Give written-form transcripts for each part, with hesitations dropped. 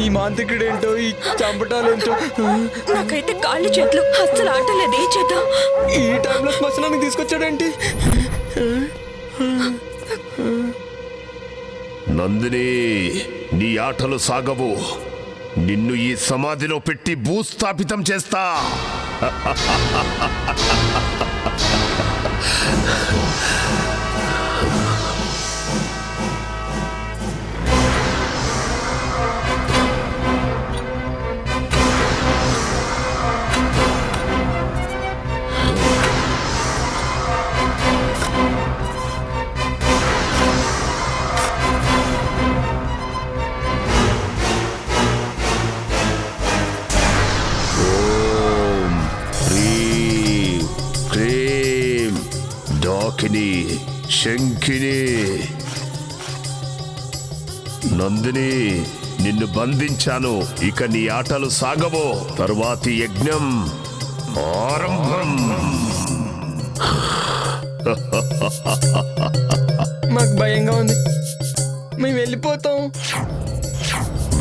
ఈ మాంత్రికుడేంటో, ఈ చంపటాలేంటో. నాకైతే కాళ్ళు చేతులు అస్సలు ఆటలేదు. ఏం చేద్దాం? ఈ టైంలో శ్మశానానికి తీసుకొచ్చాడేంటి? నందిని, నీ ఆటలు సాగవు. నిన్ను ఈ సమాధిలో పెట్టి భూస్థాపితం చేస్తా. శంఖిని, నందిని, నిన్ను బంధించాను. ఇక నీ ఆటలు సాగవో. తరువాతి యజ్ఞం ఆరంభం. మాకు భయంగా ఉంది, మేము వెళ్ళిపోతాం.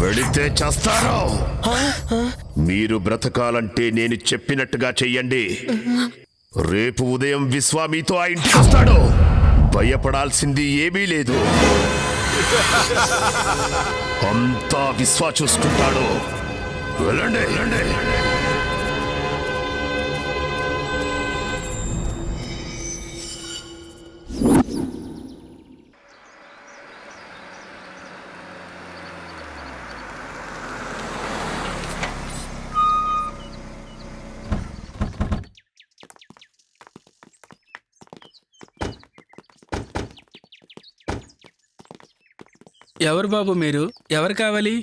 వెళితే చేస్తారో. మీరు బ్రతకాలంటే నేను చెప్పినట్టుగా చెయ్యండి. రేపు ఉదయం విశ్వ మీతో ఆ ఇంటికి వస్తాడు. భయపడాల్సింది ఏమీ లేదు. అంతా విశ్వ చూసుకుంటాడు. వెళ్ళండి, వెళ్ళండి. ఎవరు బాబు మీరు? ఎవరు కావాలి?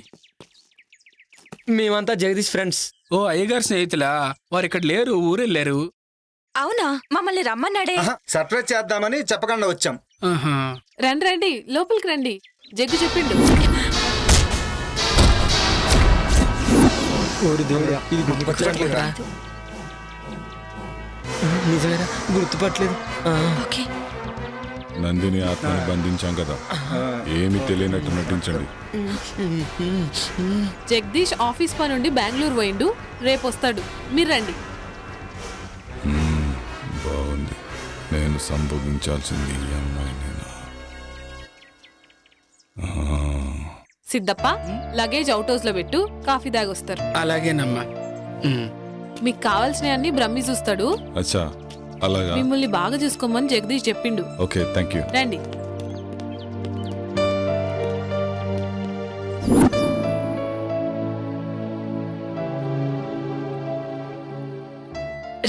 మేమంతా జగదీష్ ఫ్రెండ్స్. ఓ, అయ్యగారు స్నేహితులా? వారు ఇక్కడ లేరు, ఊరెళ్ళారు. అవునా? మమ్మల్ని రమ్మన్నాడే. సర్ప్రైజ్ చేద్దామని చెప్పకుండా వచ్చాం. రండి రండి, లోపలికి రండి. జగ్గు చెప్పిండు. ఇది గుర్తుపట్టలేదురా? నిజమేరా, గుర్తుపట్టలేదు. ఓకే. నందిని ఆత్మని బంధించాం కదా, ఏమి తెలియనట్టు నటించండి. జగదీష్ ఆఫీస్ పని నుండి బెంగళూరు పోయిండు, రేపు వస్తాడు. మీరు రండి. బాగుంది. నేను సంభోగించాల్సింది ఈ అమ్మాయినేనా? సిద్ధప్ప, లగేజ్ అవుట్ హౌస్ లో పెట్టు, కాఫీ దాగొస్తారు. అలాగేనమ్మా. మీకు కావాల్సినవి అన్ని బ్రహ్మి చూస్తాడు. అచ్చా, అలాగా. మిమ్మల్ని బాగా చూసుకోమని జగదీష్ చెప్పిండు. Okay, thank you. రండి.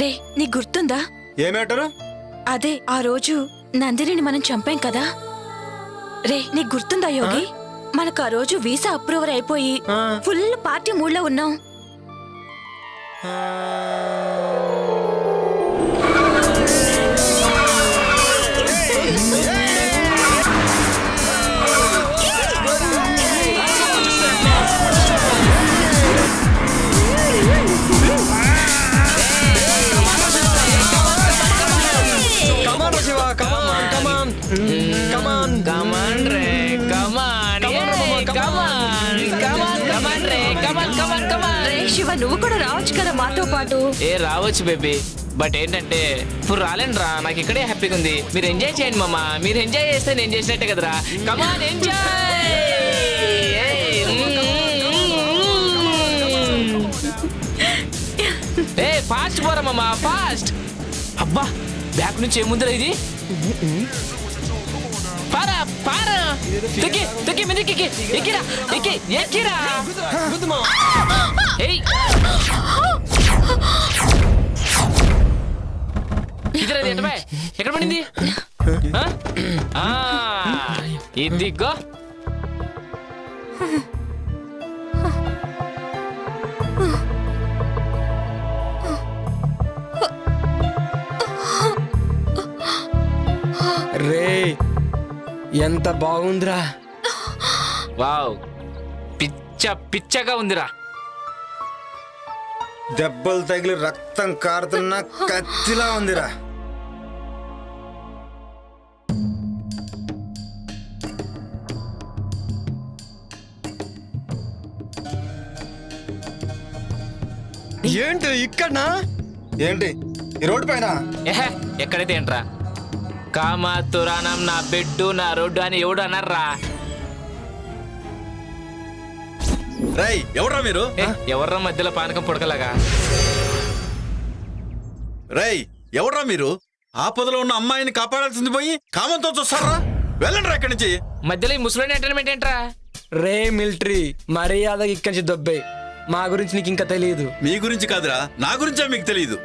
రే, నీకు గుర్తుందా? ఏమేటారు? అదే ఆ రోజు నందినిని మనం చంపాం కదా. రే, నీకు గుర్తుందా యోగి? మనకు ఆ రోజు వీసా అప్రూవర్ అయిపోయి ఫుల్ పార్టీ మూడ్ లో ఉన్నాం. శివ, నువ్వు కూడా రావచ్చు కదా మాతో పాటు. రావచ్చు బేబీ, బట్ ఏంటంటే ఇప్పుడు రాలేను రా. నాకు ఇక్కడే హ్యాపీగా ఉంది. మీరు ఎంజాయ్ చేయండి మామ. మీరు ఎంజాయ్ చేస్తే నేను చేసినట్టే కదరా. కమాన్, ఎంజాయ్. ఫాస్ట్ పోరా మామ, ఫాస్ట్. అబ్బా, బ్యాక్ నుంచి ఏముందిరా ఇది? పారా పారా, తొక్కి తొక్కి మీదకి ఎక్కిరా, ఎక్కి ఎక్కిరా. ఇద్దరు ఏంటమే, ఎక్కడ పడింది? ఇదిగో. రే, ఎంత బాగుందిరా. వావ్, పిచ్చ పిచ్చగా ఉందిరా. దెబ్బలు తగిలి రక్తం కారుతున్న కత్తిలా ఉందిరా. ఏంటి ఇక్కడనా? ఏంటి ఈ రోడ్డు పైన? ఏహే ఎక్కడైతే ఏంట్రా, కామాతురాణం నా బెడ్డు నా రోడ్డు అని ఎవడు అన్నారా? రై ఎవడ్రా మీరు? ఎవర్రా మధ్యలో పానకం పుడకలాగా? రై ఎవడ్రా మీరు? ఆపదలో ఉన్న అమ్మాయిని కాపాడాల్సింది పోయి కామంతో చూస్తారా? వెళ్ళండి రా ఇక్కడి నుంచి. మధ్యలో ఈ ముసలోని ఎంటర్టైన్మెంట్ ఏంట్రా? రే మిలిటరీ మర్యాద ఇక్కడి నుంచి దొబ్బే. మా గురించి నీకు ఇంకా తెలియదు. మీ గురించి కాదురా, నా గురించే మీకు తెలియదు.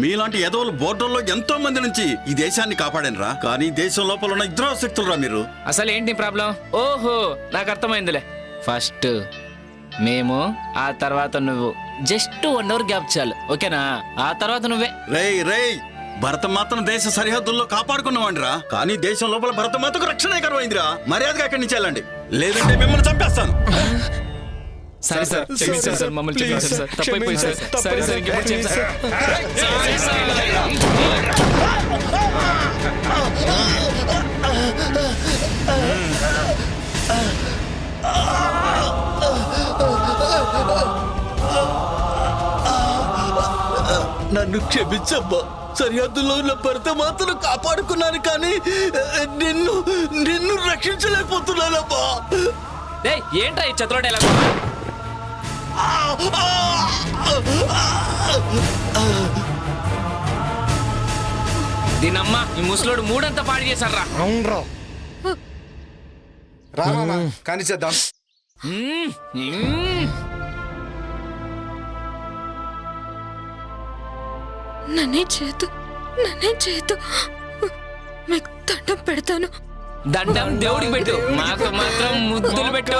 మీలాంటి ఎదవలు బోర్డర్లో ఎంతో మంది నుంచి ఈ దేశాన్ని కాపాడనురా, కానీ దేశం లోపల ఉన్న ఇద్దరు శక్తులురా మీరు. అసలు ఏంటి ప్రాబ్లం? ఓహో నాకు అర్థమైందిలే. ఫస్ట్ మేము, ఆ తర్వాత నువ్వు. జస్ట్ 1 అవర్ గ్యాప్ చాలు, ఓకేనా? ఆ తర్వాత నువ్వే. రేయ్ రేయ్, భరతమాతను దేశ సరిహద్దుల్లో కాపాడుకున్నవాడిరా, కానీ దేశం లోపల భరతమాతకు రక్షణ కరువైందిరా. మర్యాదగా అక్కడి నుంచి వెళ్ళండి, లేదంటే మిమ్మల్ని చంపేస్తాను. సరే సార్, క్షమించండి సార్, మమ్మల్ని క్షమించండి సార్, తప్పైపోయింది సార్. సరే సార్, ఇంకెప్పుడు చేయం సార్. Sorry sir. నన్ను క్షమించమ్మా, సరిహద్దులో ఉన్న భరతమాతను కాపాడుకున్నాను, కానీ నిన్ను నిన్ను రక్షించలేకపోతున్నానమ్మా. ఏయ్, ఏంట్రా ఈ చతురోడు ఎలా? దీనమ్మ ఈ ముసలోడు మూడంతా పాడు చేశారా? అవునరా. రా మామ కానీ చేద్దాం. నన్నే చేతు మీకు దండం పెడతాను. దండం దేవుడికి పెట్టు, మాకు మాత్రం ముద్దులు పెట్టు.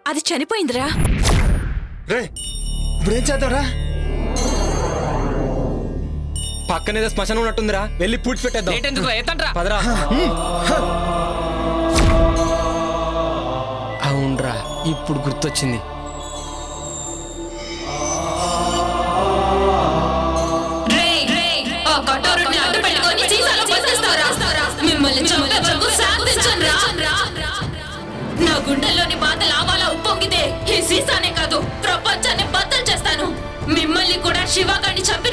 అది చనిపోయిందిరా. రే ఇప్పుడేం చేద్దాంరా? పక్కనేదో శ్మశానం ఉన్నట్టుందిరా, వెళ్ళి పూడ్చి పెట్టేద్దాం. ఏంటెందుకు ఎత్తండ్రా? పదరా. అవునరా, ఇప్పుడు గుర్తొచ్చింది. నా గుండెల్లోని బాధ లావాలా ఉప్పొంగితే ఈ సీసానే కాదు ప్రపంచాన్ని బద్దలు చేస్తాను. మిమ్మల్ని కూడా శివగాడిని చంపి